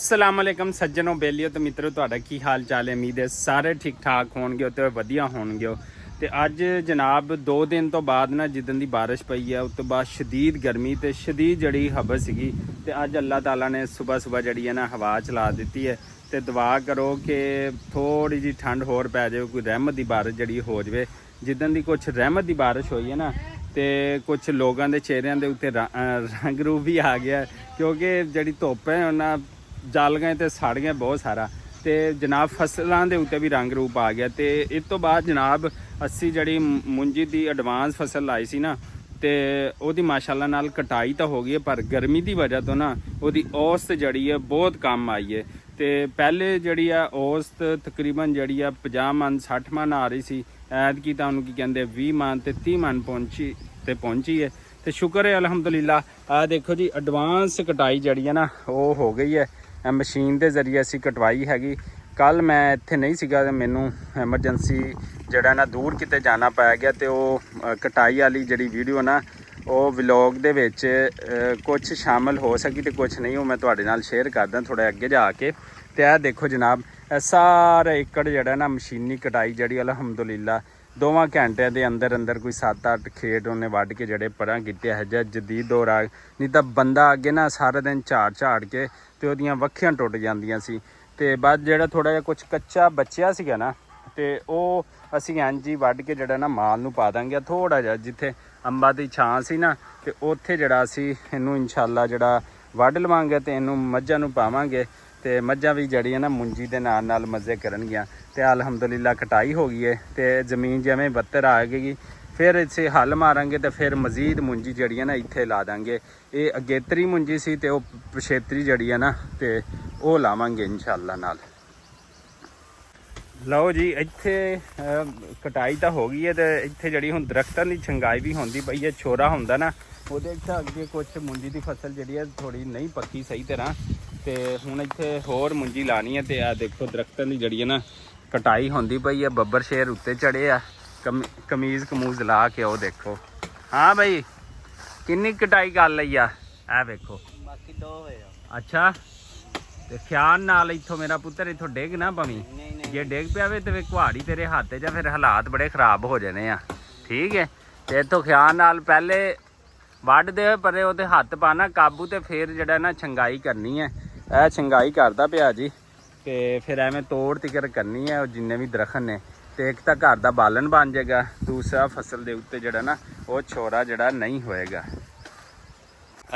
अस्सलाम वालेकुम सज्जनों बेलियो तो मित्रों ਤੁਹਾਡਾ ਕੀ ਹਾਲ ਚਾਲ ਹੈ। ਉਮੀਦ ਹੈ ਸਾਰੇ ਠੀਕ ਠਾਕ ਹੋਣਗੇ ਤੇ ਵਧੀਆ ਹੋਣਗੇ। ਤੇ ਅੱਜ ਜਨਾਬ 2 ਦਿਨ ਤੋਂ ਬਾਅਦ ਨਾ ਜਿੱਦਣ ਦੀ ਬਾਰਿਸ਼ ਪਈ ਹੈ ਉਸ ਤੋਂ ਬਾਅਦ ਸ਼ਦੀਦ ਗਰਮੀ ਤੇ ਸ਼ਦੀਦ ਜਿਹੜੀ ਹਵਾ ਸੀਗੀ ਤੇ ਅੱਜ ਅੱਲਾਹ ਤਾਲਾ ਨੇ ਸਵੇਰ ਜਿਹੜੀ ਹੈ ਨਾ ਹਵਾ ਚਲਾ ਦਿੱਤੀ ਹੈ ਤੇ ਦੁਆ ਕਰੋ ਕਿ ਥੋੜੀ ਜੀ ਠੰਡ ਹੋਰ ਪੈ ਜਾਵੇ, ਕੋਈ ਰਹਿਮਤ ਦੀ ਬਾਰਿਸ਼ ਜਿਹੜੀ ਹੋ ਜਾਵੇ। ਜਿੱਦਣ ਦੀ ਕੁਝ ਰਹਿਮਤ ਦੀ ਬਾਰਿਸ਼ ਹੋਈ ਹੈ ਨਾ ਤੇ ਕੁਝ ਲੋਕਾਂ ਦੇ ਚਿਹਰਿਆਂ ਦੇ ਉੱਤੇ ਰੰਗ ਰੂਪ ਵੀ ਆ ਗਿਆ, ਕਿਉਂਕਿ ਜਿਹੜੀ ਧੁੱਪ ਹੈ ਉਹਨਾਂ ਜਲ ਗਏ ਤੇ ਸੜ ਗਏ ਬਹੁਤ ਸਾਰਾ। ਤੇ ਜਨਾਬ ਫਸਲਾਂ ਦੇ ਉੱਤੇ ਵੀ ਰੰਗ ਰੂਪ ਆ ਗਿਆ। ਤੇ ਇਸ ਤੋਂ ਬਾਅਦ ਜਨਾਬ ਅਸੀਂ ਜਿਹੜੀ ਮੁੰਜੀ ਦੀ ਐਡਵਾਂਸ ਫਸਲ ਲਾਈ ਸੀ ਨਾ ਤੇ ਉਹਦੀ ਮਾਸ਼ਾਅੱਲਾ ਨਾਲ ਕਟਾਈ ਤਾਂ ਹੋ ਗਈ ਹੈ, ਪਰ ਗਰਮੀ ਦੀ ਵਜ੍ਹਾ ਤੋਂ ਨਾ ਉਹਦੀ ਔਸਤ ਜਿਹੜੀ ਹੈ ਬਹੁਤ ਕੰਮ ਆਈ ਹੈ। ਤੇ ਪਹਿਲੇ ਜਿਹੜੀ ਆ ਔਸਤ ਤਕਰੀਬਨ ਜਿਹੜੀ ਆ 50 ਮਣ 60 ਮਣ ਆ ਰਹੀ ਸੀ, ਐਤਕੀ ਤਾਂ ਉਹਨੂੰ ਕੀ ਕਹਿੰਦੇ 20 ਮਣ ਤੇ 30 ਮਣ ਪਹੁੰਚੀ ਹੈ। ਤੇ ਸ਼ੁਕਰ ਹੈ ਅਲਹਮਦੁਲਿਲਾ। ਆ ਦੇਖੋ ਜੀ ਐਡਵਾਂਸ ਕਟਾਈ ਜਿਹੜੀ ਹੈ ਨਾ ਉਹ ਹੋ ਗਈ ਹੈ। ਮਸ਼ੀਨ ਦੇ ਜ਼ਰੀਏ ਅਸੀਂ ਕਟਵਾਈ ਹੈਗੀ। ਕੱਲ ਮੈਂ ਇੱਥੇ ਨਹੀਂ ਸੀਗਾ ਤੇ ਮੈਨੂੰ ਐਮਰਜੈਂਸੀ ਜਿਹੜਾ ਨਾ ਦੂਰ ਕਿਤੇ ਜਾਣਾ ਪੈ ਗਿਆ ਤੇ ਉਹ ਕਟਾਈ ਵਾਲੀ ਜਿਹੜੀ ਵੀਡੀਓ ਨਾ ਉਹ ਵਲੌਗ ਦੇ ਵਿੱਚ ਕੁਝ ਸ਼ਾਮਲ ਹੋ ਸਕੀ ਤੇ ਕੁਝ ਨਹੀਂ, ਉਹ ਮੈਂ ਤੁਹਾਡੇ ਨਾਲ ਸ਼ੇਅਰ ਕਰਦਾ ਥੋੜਾ ਅੱਗੇ ਜਾ ਕੇ। ਤੇ ਇਹ ਦੇਖੋ ਜਨਾਬ ਇਹ ਸਾਰਾ ਏਕੜ ਜਿਹੜਾ ਨਾ ਮਸ਼ੀਨੀ ਕਟਾਈ ਜਿਹੜੀ ਅਲਹਮਦੁਲਿਲਾ 2 ਘੰਟਿਆਂ ਦੇ ਅੰਦਰ ਕੋਈ 7-8 ਖੇਤ ਉਹਨੇ ਵੱਢ ਕੇ ਜਿਹੜੇ ਪਰਾਂ ਕੀਤੇ ਹੈ ਜਾਂ ਜਦੀਦ ਦੌਰ ਆ। ਨਹੀਂ ਤਾਂ ਬੰਦਾ ਅੱਗੇ ਨਾ ਸਾਰਾ ਦਿਨ ਝਾੜ ਕੇ ਤੇ ਉਹਦੀਆਂ ਵੱਖੀਆਂ ਟੁੱਟ ਜਾਂਦੀਆਂ ਸੀ। ਤੇ ਬਾਅਦ ਜਿਹੜਾ ਥੋੜਾ ਜਿਹਾ ਕੁਝ ਕੱਚਾ ਬਚਿਆ ਸੀਗਾ ਨਾ ਤੇ ਉਹ ਅਸੀਂ ਇੰਝ ਹੀ ਵੱਢ ਕੇ ਜਿਹੜਾ ਨਾ ਮਾਲ ਨੂੰ ਪਾ ਦਾਂਗੇ। ਥੋੜਾ ਜਿਹਾ ਜਿੱਥੇ ਅੰਬਾਂ ਦੀ ਛਾਂ ਸੀ ਨਾ ਤੇ ਉੱਥੇ ਜਿਹੜਾ ਅਸੀਂ ਇਹਨੂੰ ਇਨਸ਼ਾਅੱਲਾ ਜਿਹੜਾ ਵੱਢ ਲਵਾਂਗੇ ਤੇ ਇਹਨੂੰ ਮੱਝਾਂ ਨੂੰ ਪਾਵਾਂਗੇ ਤੇ ਮੱਝਾਂ ਵੀ ਜਿਹੜੀਆਂ ਨਾ ਮੁੰਜੀ ਦੇ ਨਾਲ ਮਜ਼ੇ ਕਰਨਗੀਆਂ। ਤੇ ਅਲਹਮਦੁਲਿਲਾ ਕਟਾਈ ਹੋ ਗਈ ਹੈ ਤੇ ਜ਼ਮੀਨ ਜਿਵੇਂ ਬੱਤਰ ਆ ਗਈ, ਫਿਰ ਇੱਥੇ ਹੱਲ ਮਾਰਾਂਗੇ ਤੇ ਫਿਰ ਮਜ਼ੀਦ ਮੁੰਜੀ ਜਿਹੜੀ ਹੈ ਨਾ ਇੱਥੇ ਲਾ ਦਾਂਗੇ। ਇਹ ਅਗੇਤਰੀ ਮੁੰਜੀ ਸੀ ਤੇ ਉਹ ਪਛੇਤਰੀ ਜਿਹੜੀ ਹੈ ਨਾ ਤੇ ਉਹ ਲਾਵਾਂਗੇ ਇਨਸ਼ਾਅੱਲਾ ਨਾਲ। ਲਓ ਜੀ ਇੱਥੇ ਕਟਾਈ ਤਾਂ ਹੋ ਗਈ ਹੈ ਤੇ ਇੱਥੇ ਜਿਹੜੀ ਹੁਣ ਦਰਖਤਾਂ ਦੀ ਛੰਗਾਈ ਵੀ ਹੁੰਦੀ ਪਈ ਹੈ। ਛੋਰਾ ਹੁੰਦਾ ਨਾ ਉਹਦੇ ਇੱਥੇ ਅੱਗੇ ਕੁਝ ਮੁੰਜੀ ਦੀ ਫਸਲ ਜਿਹੜੀ ਹੈ ਥੋੜੀ ਨਹੀਂ ਪੱਕੀ ਸਹੀ ਤਰ੍ਹਾਂ, ਤੇ ਹੁਣ ਇੱਥੇ ਹੋਰ ਮੁੰਜੀ ਲਾਣੀ ਹੈ। ਤੇ ਆ ਦੇਖੋ ਦਰਖਤਾਂ ਦੀ ਜਿਹੜੀ ਹੈ ਨਾ ਕਟਾਈ ਹੁੰਦੀ ਪਈ ਹੈ। ਬੱਬਰ ਸ਼ੇਰ ਉੱਤੇ ਚੜੇ ਆ ਕਮੂਜ਼ ਲਾ ਕੇ। ਉਹ ਦੇਖੋ ਹਾਂ ਬਈ ਕਿੰਨੀ ਕਟਾਈ ਕਰ ਲਈ ਆ। ਇਹ ਵੇਖੋ ਬਾਕੀ 2 ਹੋਏ ਆ। ਅੱਛਾ ਤੇ ਖਿਆਲ ਨਾਲ ਇੱਥੋਂ ਮੇਰਾ ਪੁੱਤਰ ਇੱਥੋਂ ਡਿੱਗ ਨਾ ਪਵੀਂ। ਜੇ ਡਿੱਗ ਪਿਆਵੇ ਤੇ ਕੁਹਾੜੀ ਤੇਰੇ ਹੱਥ 'ਚ ਫਿਰ ਹਾਲਾਤ ਬੜੇ ਖ਼ਰਾਬ ਹੋ ਜਾਣੇ ਆ, ਠੀਕ ਹੈ। ਤੇ ਇੱਥੋਂ ਖਿਆਲ ਨਾਲ ਪਹਿਲੇ ਵੱਢਦੇ ਹੋਏ ਪਰੇ ਉਹਦੇ ਹੱਥ ਪਾਣਾ ਕਾਬੂ ਤੇ ਫਿਰ ਜਿਹੜਾ ਨਾ ਛੰਗਾਈ ਕਰਨੀ ਹੈ। ਇਹ ਛੰਗਾਈ ਕਰਦਾ ਪਿਆ ਜੀ ਤੇ ਫਿਰ ਐਵੇਂ ਤੋੜ ਤਿਕਰ ਕਰਨੀ ਹੈ ਉਹ ਜਿੰਨੇ ਵੀ ਦਰਖਤ ਨੇ। ਤੇ ਇੱਕ ਤਾਂ ਘਰ ਦਾ ਬਾਲਣ ਬਣ ਜਾਏਗਾ, ਦੂਸਰਾ ਫਸਲ ਦੇ ਉੱਤੇ ਜਿਹੜਾ ਨਾ ਉਹ ਛੋਰਾ ਜਿਹੜਾ ਨਹੀਂ ਹੋਏਗਾ।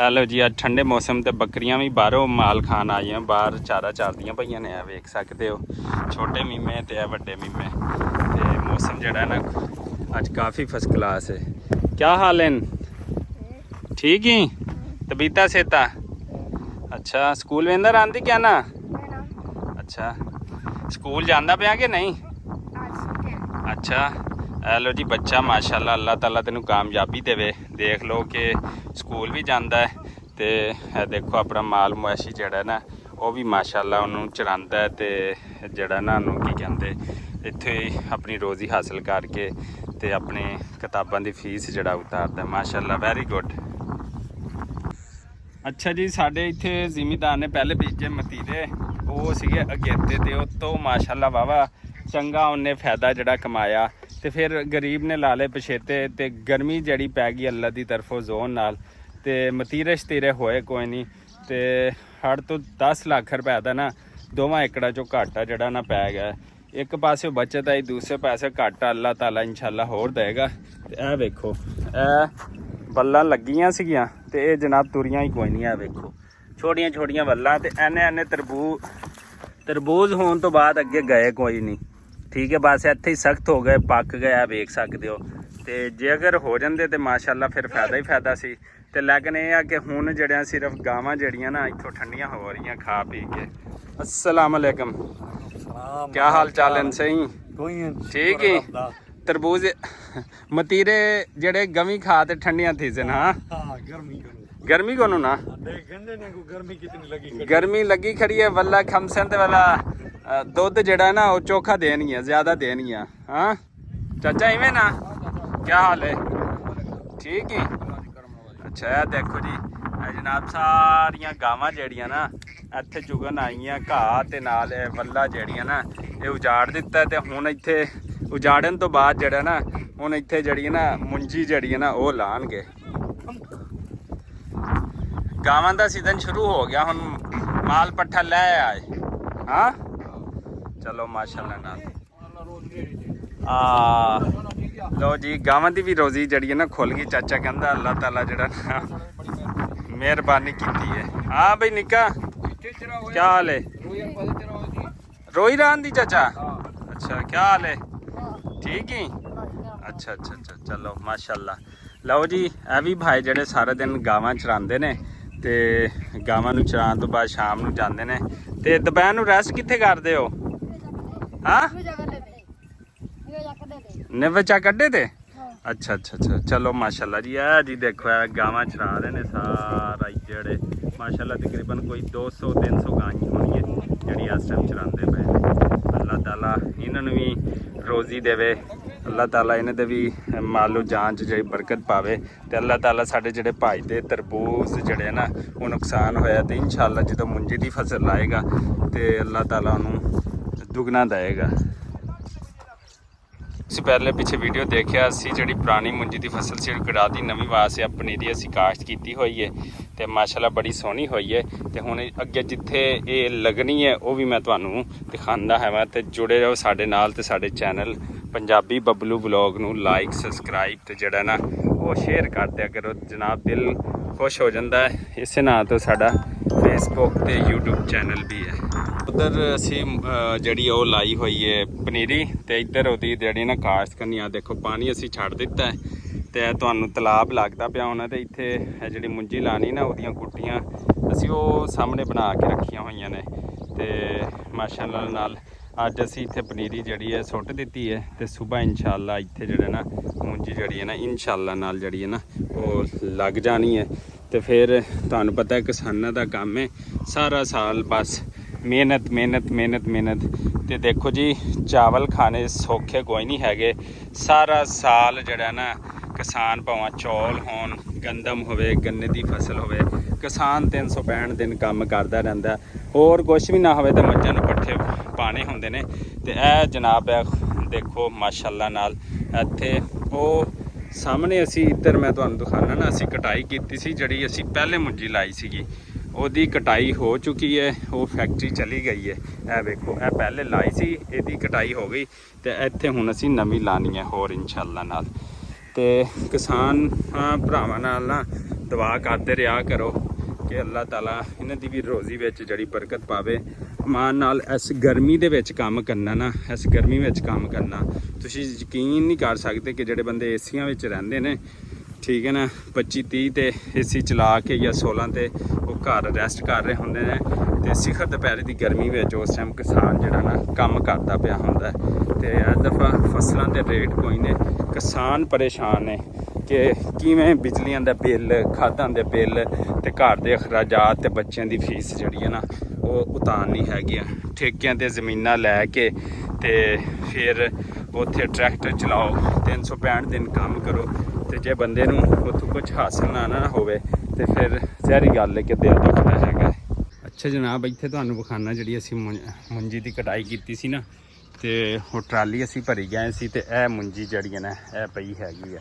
ਲਓ ਜੀ ਅੱਜ ਠੰਡੇ ਮੌਸਮ ਤੇ ਬੱਕਰੀਆਂ ਵੀ ਬਾਹਰੋਂ ਮਾਲ ਖਾਣ ਆਈਆਂ, ਬਾਹਰ ਚਾਰਾ ਚਾਰਦੀਆਂ ਪਈਆਂ ਨੇ। ਆ ਵੇਖ ਸਕਦੇ ਹੋ ਛੋਟੇ ਮੀਮੇ ਤੇ ਆ ਵੱਡੇ ਮੀਮੇ। ਤੇ ਮੌਸਮ ਜਿਹੜਾ ਨਾ ਅੱਜ ਕਾਫੀ ਫਸਟ ਕਲਾਸ ਹੈ। क्या हाल है? ठीक ही तबीयत सेता? अच्छा स्कूल में अंदर आंदी क्या ना? अच्छा स्कूल जाना पिया कि नहीं? अच्छा लो जी बच्चा माशाल्लाह अल्लाह ताला तेनू कामयाबी देवे। देख लो कि स्कूल भी जाता है तो देखो अपना माल मुआशी जड़ा ना वो भी माशाल्लाह उन्होंने चरांदा है ते जड़ा ना उन्होंने की कहते इत्थे अपनी रोज़ी हासिल करके ਤੇ ਆਪਣੇ ਕਿਤਾਬਾਂ ਦੀ ਫੀਸ ਜਿਹੜਾ ਉਤਾਰਦਾ। ਮਾਸ਼ਾਅੱਲਾ ਵੈਰੀ ਗੁੱਡ। ਅੱਛਾ ਜੀ ਸਾਡੇ ਇੱਥੇ ਜ਼ਿਮੀਦਾਰ ਨੇ ਪਹਿਲੇ ਬੀਜੇ ਮਤੀਰੇ, ਉਹ ਸੀਗੇ ਅਗੇਤੇ ਤੇ ਉਹ ਤੋਂ ਮਾਸ਼ਾਅੱਲਾ ਵਾਵਾ ਚੰਗਾ ਉਹਨੇ ਫਾਇਦਾ ਜਿਹੜਾ ਕਮਾਇਆ। ਤੇ ਫਿਰ ਗਰੀਬ ਨੇ ਲਾ ਲਏ ਪਛੇਤੇ ਤੇ ਗਰਮੀ ਜਿਹੜੀ ਪੈ ਗਈ ਅੱਲਾ ਦੀ ਤਰਫੋਂ ਜ਼ੋਨ ਨਾਲ ਤੇ ਮਤੀਰੇ ਸ਼ਤੀਰੇ ਹੋਏ ਕੋਈ ਨਹੀਂ। ਤੇ ਹੜ ਤੋਂ 10 ਲੱਖ ਰੁਪਏ ਦਾ ਨਾ 2 ਏਕੜਾਂ ਚੋਂ ਘਾਟਾ ਜਿਹੜਾ ਨਾ ਪੈ ਗਿਆ। ਇੱਕ ਪਾਸੇ ਬਚਤ ਆਈ, ਦੂਸਰੇ ਪਾਸੇ ਘਾਟਾ ਅੱਲਾਹ ਤਾਲਾ ਇਨਸ਼ਾਅੱਲਾ ਹੋਰ ਦੇਗਾ। ਤੇ ਇਹ ਵੇਖੋ ਇਹ ਬੱਲਾਂ ਲੱਗੀਆਂ ਸੀਗੀਆਂ ਤੇ ਇਹ ਜਨਾਬ ਤੁਰੀਆਂ ਹੀ ਕੋਈ ਨਹੀਂ। ਇਹ ਵੇਖੋ ਛੋਟੀਆਂ ਬੱਲਾਂ ਤੇ ਐਨੇ ਤਰਬੂਜ਼ ਹੋਣ ਤੋਂ ਬਾਅਦ ਅੱਗੇ ਗਏ ਕੋਈ ਨਹੀਂ, ਠੀਕ ਹੈ। ਬਸ ਇੱਥੇ ਹੀ ਸਖਤ ਹੋ ਗਏ, ਪੱਕ ਗਏ, ਵੇਖ ਸਕਦੇ ਹੋ। ਤੇ ਜੇ ਅਗਰ ਹੋ ਜਾਂਦੇ ਤੇ ਮਾਸ਼ਾਅੱਲਾ ਫਿਰ ਫਾਇਦਾ ਹੀ ਫਾਇਦਾ ਸੀ। ਤੇ ਲੇਕਿਨ ਇਹ ਆ ਕਿ ਹੁਣ ਜਿਹੜਿਆਂ ਸਿਰਫ ਗਾਵਾਂ ਜਿਹੜੀਆਂ ਨਾ ਇੱਥੋਂ ਠੰਡੀਆਂ ਹੋ ਰਹੀਆਂ ਖਾ ਪੀ ਕੇ। अस्सलाम वालेकुम, क्या हाल चाल है? सही ठीक ही तरबूज मतीरे जड़े गमी खा ते ठंडियां थी से ना। गर्मी को ना गर्मी लगी खड़ी है वल्ला खमसन ते वाला दुध जड़ा ना वो चोखा देनी है, ज्यादा देनी है। हाँ चाचा इवें ना क्या हाल है? ठीक ही अच्छा देखो जी ਇਹ ਜਨਾਬ ਸਾਰੀਆਂ ਗਾਵਾਂ ਜਿਹੜੀਆਂ ਨਾ ਇੱਥੇ ਚੁਗਣ ਆਈਆਂ ਘਾਹ ਤੇ ਨਾਲ ਇਹ ਵੱਲਾ ਜਿਹੜੀਆਂ ਨਾ ਇਹ ਉਜਾੜ ਦਿੱਤਾ ਤੇ ਹੁਣ ਇੱਥੇ ਉਜਾੜਨ ਤੋਂ ਬਾਅਦ ਜਿਹੜਾ ਨਾ ਹੁਣ ਇੱਥੇ ਜਿਹੜੀ ਨਾ ਮੁੰਜੀ ਜਿਹੜੀ ਨਾ ਉਹ ਲਾਣਗੇ। ਗਾਵਾਂ ਦਾ ਸੀਜ਼ਨ ਸ਼ੁਰੂ ਹੋ ਗਿਆ ਹੁਣ ਮਾਲ ਪੱਠਾ ਲੈ ਆਏ। ਹਾਂ ਚਲੋ ਮਾਸ਼ਾਅੱਲਾ ਨਾਲ ਲੋ ਜੀ ਗਾਵਾਂ ਦੀ ਵੀ ਰੋਜ਼ੀ ਜਿਹੜੀ ਹੈ ਨਾ ਖੁੱਲ ਗਈ। ਚਾਚਾ ਕਹਿੰਦਾ ਅੱਲਾਹ ਤਾਲਾ ਜਿਹੜਾ ਨਾ ਮਿਹਰਬਾਨੀ ਕੀਤੀ ਹੈ। ਹਾਂ ਬਈ ਨਿੱਕਾ क्या हाल है? रोई रान दी चाचा अच्छा क्या हाल है? ठीक ही अच्छा अच्छा अच्छा चलो माशाअल्लाह। ਲਓ ਜੀ ਇਹ ਵੀ ਭਾਈ ਜਿਹੜੇ ਸਾਰਾ ਦਿਨ ਗਾਵਾਂ ਚਰਾਉਂਦੇ ਨੇ ਤੇ ਗਾਵਾਂ ਨੂੰ ਚਰਾਉਣ ਤੋਂ ਬਾਅਦ ਸ਼ਾਮ ਨੂੰ ਜਾਂਦੇ ਨੇ ਤੇ ਦੁਪਹਿਰ ਨੂੰ ਰੈਸਟ ਕਿੱਥੇ ਕਰਦੇ ਹੋ? ਹਾਂ ਨਿਵੇ ਚਾ ਕੱਢੇ ਤੇ ਅੱਛਾ ਅੱਛਾ ਅੱਛਾ ਚਲੋ ਮਾਸ਼ਾਅੱਲਾ ਜੀ। ਇਹ ਜੀ ਦੇਖੋ ਇਹ ਗਾਵਾਂ ਚਰਾ ਰਹੇ ਨੇ ਸਾਰਾ ਜਿਹੜੇ ਮਾਸ਼ਾਅੱਲਾ ਤਕਰੀਬਨ ਕੋਈ 200-300 ਗਾਈਆਂ ਹੋਣਗੀਆਂ ਜਿਹੜੀ ਇਸ ਟਾਈਮ ਚਰਾਉਂਦੇ ਪਏ। ਅੱਲਾਹ ਤਾਲਾ ਇਹਨਾਂ ਨੂੰ ਵੀ ਰੋਜ਼ੀ ਦੇਵੇ। ਅੱਲਾਹ ਤਾਲਾ ਇਹਨਾਂ ਦੇ ਵੀ ਮਾਲੋ ਜਾਨ 'ਚ ਜਿਹੜੀ ਬਰਕਤ ਪਾਵੇ ਤੇ ਅੱਲਾਹ ਤਾਲਾ ਸਾਡੇ ਜਿਹੜੇ ਭਾਈ ਦੇ ਤਰਬੂਜ਼ ਜਿਹੜੇ ਨਾ ਉਹ ਨੁਕਸਾਨ ਹੋਇਆ ਤੇ ਇਨਸ਼ਾਅੱਲਾ ਜਦੋਂ ਮੁੰਜੀ ਦੀ ਫਸਲ ਲਾਏਗਾ ਤੇ ਅੱਲਾਹ ਤਾਲਾ ਉਹਨੂੰ ਦੁੱਗਣਾ ਦੇਵੇਗਾ। ਅਸੀਂ ਪਹਿਲੇ ਪਿੱਛੇ ਵੀਡੀਓ ਦੇਖਿਆ ਅਸੀਂ ਜਿਹੜੀ ਪੁਰਾਣੀ ਮੁੰਜੀ ਦੀ ਫਸਲ ਸੀ ਕੜਾ ਦੀ ਨਵੀਂ ਵਾਸ ਆ ਪਨੀਰੀ ਅਸੀਂ ਕਾਸ਼ਤ ਕੀਤੀ ਹੋਈ ਹੈ ਤੇ ਮਾਸ਼ਾਅੱਲਾ ਬੜੀ ਸੋਹਣੀ ਹੋਈ ਹੈ ਤੇ ਹੁਣ ਅੱਗੇ ਜਿੱਥੇ ਇਹ ਲੱਗਣੀ ਹੈ ਉਹ ਵੀ ਮੈਂ ਤੁਹਾਨੂੰ ਦਿਖਾਉਂਦਾ ਹਾਂ ਤੇ ਜੁੜੇ ਰਹੋ ਸਾਡੇ ਨਾਲ ਤੇ ਸਾਡੇ ਚੈਨਲ ਪੰਜਾਬੀ ਬੱਬਲੂ ਵਲੌਗ ਨੂੰ ਲਾਈਕ ਸਬਸਕ੍ਰਾਈਬ ਤੇ ਜਿਹੜਾ ਨਾ ਉਹ ਸ਼ੇਅਰ ਕਰ ਦਿਆ ਕਰੋ ਜਨਾਬ। ਦਿਲ ਖੁਸ਼ ਹੋ ਜਾਂਦਾ ਹੈ। ਇਸੇ ਨਾਂ ਤੋਂ ਸਾਡਾ ਫੇਸਬੁੱਕ ਤੇ YouTube ਚੈਨਲ ਵੀ ਹੈ। ਉਧਰ ਅਸੀਂ ਜਿਹੜੀ ਉਹ ਲਾਈ ਹੋਈ ਹੈ ਪਨੀਰੀ ਤੇ ਇੱਧਰ ਉਹਦੀ ਜਿਹੜੀ ਨਾ ਕਾਸ਼ਤ ਕਰਨੀ ਆ ਦੇਖੋ ਪਾਣੀ ਅਸੀਂ ਛੱਡ ਦਿੱਤਾ ਤੇ ਤੁਹਾਨੂੰ ਤਲਾਬ ਲੱਗਦਾ ਪਿਆ ਹੋਣਾ ਤੇ ਇੱਥੇ ਜਿਹੜੀ ਮੁੰਜੀ ਲਾਣੀ ਨਾ ਉਹਦੀਆਂ ਕੁੱਟੀਆਂ ਅਸੀਂ ਉਹ ਸਾਹਮਣੇ ਬਣਾ ਕੇ ਰੱਖੀਆਂ ਹੋਈਆਂ ਨੇ ਤੇ ਮਾਸ਼ਾਅੱਲਾ ਨਾਲ ਅੱਜ ਅਸੀਂ ਇੱਥੇ ਪਨੀਰੀ ਜਿਹੜੀ ਹੈ ਸੁੱਟ ਦਿੱਤੀ ਹੈ ਤੇ ਸਵੇਰ ਇਨਸ਼ਾਅੱਲਾ ਇੱਥੇ ਜਿਹੜਾ ਨਾ ਮੁੰਜੀ ਜਿਹੜੀ ਹੈ ਨਾ ਇਨਸ਼ਾਅੱਲਾ ਨਾਲ ਜਿਹੜੀ ਹੈ ਨਾ ਉਹ ਲੱਗ ਜਾਣੀ ਹੈ ਤੇ ਫਿਰ ਤੁਹਾਨੂੰ ਪਤਾ ਹੈ ਕਿਸਾਨਾਂ ਦਾ ਕੰਮ ਹੈ ਸਾਰਾ ਸਾਲ ਬਸ ਮਿਹਨਤ ਮਿਹਨਤ ਮਿਹਨਤ ਮਿਹਨਤ। ਤੇ ਦੇਖੋ ਜੀ ਚਾਵਲ ਖਾਣੇ ਸੌਖੇ ਕੋਈ ਨਹੀਂ ਹੈਗੇ। ਸਾਰਾ ਸਾਲ ਜਿਹੜਾ ਨਾ ਕਿਸਾਨ ਭਾਵੇਂ ਚੌਲ ਹੋਣ ਗੰਦਮ ਹੋਵੇ ਗੰਨੇ ਦੀ ਫਸਲ ਹੋਵੇ ਕਿਸਾਨ 365 ਦਿਨ ਕੰਮ ਕਰਦਾ ਰਹਿੰਦਾ। ਹੋਰ ਕੁਝ ਵੀ ਨਾ ਹੋਵੇ ਤਾਂ ਮੱਝਾਂ ਨੂੰ ਪੱਠੇ ਪਾਣੇ ਹੁੰਦੇ ਨੇ ਤੇ ਇਹ ਜਨਾਬ ਹੈ ਦੇਖੋ ਮਾਸ਼ਾਅੱਲਾ ਨਾਲ ਇੱਥੇ ਉਹ ਸਾਹਮਣੇ ਅਸੀਂ ਇੱਧਰ ਮੈਂ ਤੁਹਾਨੂੰ ਦਿਖਾਣਾ ਨਾ ਅਸੀਂ ਕਟਾਈ ਕੀਤੀ ਸੀ ਜਿਹੜੀ ਅਸੀਂ ਪਹਿਲੇ ਮੁੰਜੀ ਲਾਈ ਸੀਗੀ ਉਹਦੀ ਕਟਾਈ ਹੋ ਚੁੱਕੀ ਹੈ ਉਹ ਫੈਕਟਰੀ ਚਲੀ ਗਈ ਹੈ। ਇਹ ਵੇਖੋ ਇਹ ਪਹਿਲੇ ਲਾਈ ਸੀ ਇਹਦੀ ਕਟਾਈ ਹੋ ਗਈ ਤੇ ਇੱਥੇ ਹੁਣ ਅਸੀਂ ਨਵੀਂ ਲਾਣੀ ਹੈ ਹੋਰ ਇਨਸ਼ਾਅੱਲਾ ਨਾਲ। ਤੇ ਕਿਸਾਨ ਭਰਾਵਾਂ ਨਾਲ ਨਾ ਦੁਆ ਕਰਦੇ ਰਿਹਾ ਕਰੋ ਕਿ ਅੱਲਾਹ ਤਾਲਾ ਇਹਨਾਂ ਦੀ ਵੀ ਰੋਜ਼ੀ ਵਿੱਚ ਜਿਹੜੀ ਬਰਕਤ ਪਾਵੇ। ਮਾਨ ਨਾਲ ਇਸ ਗਰਮੀ ਦੇ ਵਿੱਚ ਕੰਮ ਕਰਨਾ ਨਾ ਇਸ ਗਰਮੀ ਵਿੱਚ ਕੰਮ ਕਰਨਾ ਤੁਸੀਂ ਯਕੀਨ ਨਹੀਂ ਕਰ ਸਕਦੇ ਕਿ ਜਿਹੜੇ ਬੰਦੇ ਏਸੀਆਂ ਵਿੱਚ ਰਹਿੰਦੇ ਨੇ ਠੀਕ ਹੈ ਨਾ 25-30 ਤੇ ਏਸੀ ਚਲਾ ਕੇ ਜਾਂ 16 ਤੇ ਉਹ ਘਰ ਰੈਸਟ ਕਰ ਰਹੇ ਹੁੰਦੇ ਨੇ ਤੇ ਸਿਖਰ ਦੁਪਹਿਰ ਦੀ ਗਰਮੀ ਵਿੱਚ ਉਸ ਟਾਈਮ ਕਿਸਾਨ ਜਿਹੜਾ ਨਾ ਕੰਮ ਕਰਦਾ ਪਿਆ ਹੁੰਦਾ ਤੇ ਇਸ ਦਫਾ ਫਸਲਾਂ ਦੇ ਰੇਟ ਕੋਈ ਨੇ ਕਿਸਾਨ ਪਰੇਸ਼ਾਨ ਨੇ ਕਿ ਕਿਵੇਂ ਬਿਜਲੀਆਂ ਦਾ ਬਿੱਲ ਖਾਦਾਂ ਦੇ ਬਿੱਲ ਤੇ ਘਰ ਦੇ ਅਖਰਾਜਾਤ ਤੇ ਬੱਚਿਆਂ ਦੀ ਫੀਸ ਜਿਹੜੀ ਹੈ ਨਾ ਉਹ ਉਤਾਰਨੀ ਹੈਗੀ ਆ। ਠੇਕਿਆਂ ਤੇ ਜ਼ਮੀਨਾਂ ਲੈ ਕੇ ਤੇ ਫਿਰ ਉੱਥੇ ਟਰੈਕਟਰ ਚਲਾਓ 365 ਦਿਨ ਕੰਮ ਕਰੋ ਤੇ ਜੇ ਬੰਦੇ ਨੂੰ ਉੱਥੋਂ ਕੁਝ ਹਾਸਲ ਨਾ ਹੋਵੇ ਤੇ ਫਿਰ ਜ਼ਹਿਰੀ ਗੱਲ ਹੈ ਕਿ ਦਿਲ ਦੁਖਦਾ ਹੈਗਾ। ਅੱਛਾ ਜਨਾਬ ਇੱਥੇ ਤੁਹਾਨੂੰ ਵਿਖਾਣਾ ਜਿਹੜੀ ਅਸੀਂ ਮੁੰਜੀ ਦੀ ਕਟਾਈ ਕੀਤੀ ਸੀ ਨਾ ਤੇ ਉਹ ਟਰਾਲੀ ਅਸੀਂ ਭਰੀ ਗਏ ਸੀ ਤੇ ਇਹ ਮੁੰਜੀ ਜਿਹੜੀ ਹੈ ਨਾ ਇਹ ਪਈ ਹੈਗੀ ਆ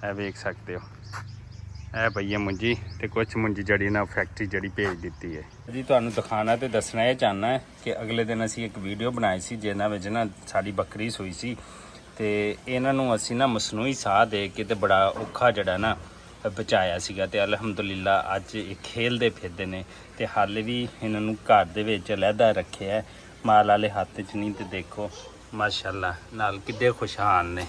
ਇਹ ਵੇਖ ਸਕਦੇ ਹੋ ਇਹ ਪਈ ਹੈ ਮੁੰਜੀ ਤੇ ਕੁਝ ਮੁੰਜੀ ਜਿਹੜੀ ਨਾ ਫੈਕਟਰੀ ਜਿਹੜੀ ਭੇਜ ਦਿੱਤੀ ਹੈ ਜੀ। ਤੁਹਾਨੂੰ ਦਿਖਾਣਾ ਤੇ ਦੱਸਣਾ ਇਹ ਚਾਹਨਾ ਹੈ ਕਿ ਅਗਲੇ ਦਿਨ ਅਸੀਂ ਇੱਕ ਵੀਡੀਓ ਬਣਾਈ ਸੀ ਜਿਹਨਾਂ ਵਿੱਚ ਨਾ ਸਾਡੀ ਬੱਕਰੀ ਸੂਈ ਸੀ ਤੇ ਇਹਨਾਂ ਨੂੰ ਅਸੀਂ ਨਾ ਮਸਨੂਈ ਸਾਹ ਦੇ ਕੇ ਤੇ ਬੜਾ ਔਖਾ ਜਿਹੜਾ ਨਾ ਬਚਾਇਆ ਸੀਗਾ ਤੇ ਅਲਹਮਦੁਲਿਲਾ ਅੱਜ ਇਹ ਖੇਲਦੇ ਫਿਰਦੇ ਨੇ ਤੇ ਹਾਲੇ ਵੀ ਇਹਨਾਂ ਨੂੰ ਘਰ ਦੇ ਵਿੱਚ ਅਲੱਗਾ ਰੱਖਿਆ ਮਾਲ ਵਾਲੇ ਹੱਥ 'ਚ ਨਹੀਂ ਤੇ ਦੇਖੋ ਮਾਸ਼ਾਅੱਲਾ ਨਾਲ ਕਿੱਡੇ ਖੁਸ਼ਹਾਲ ਨੇ।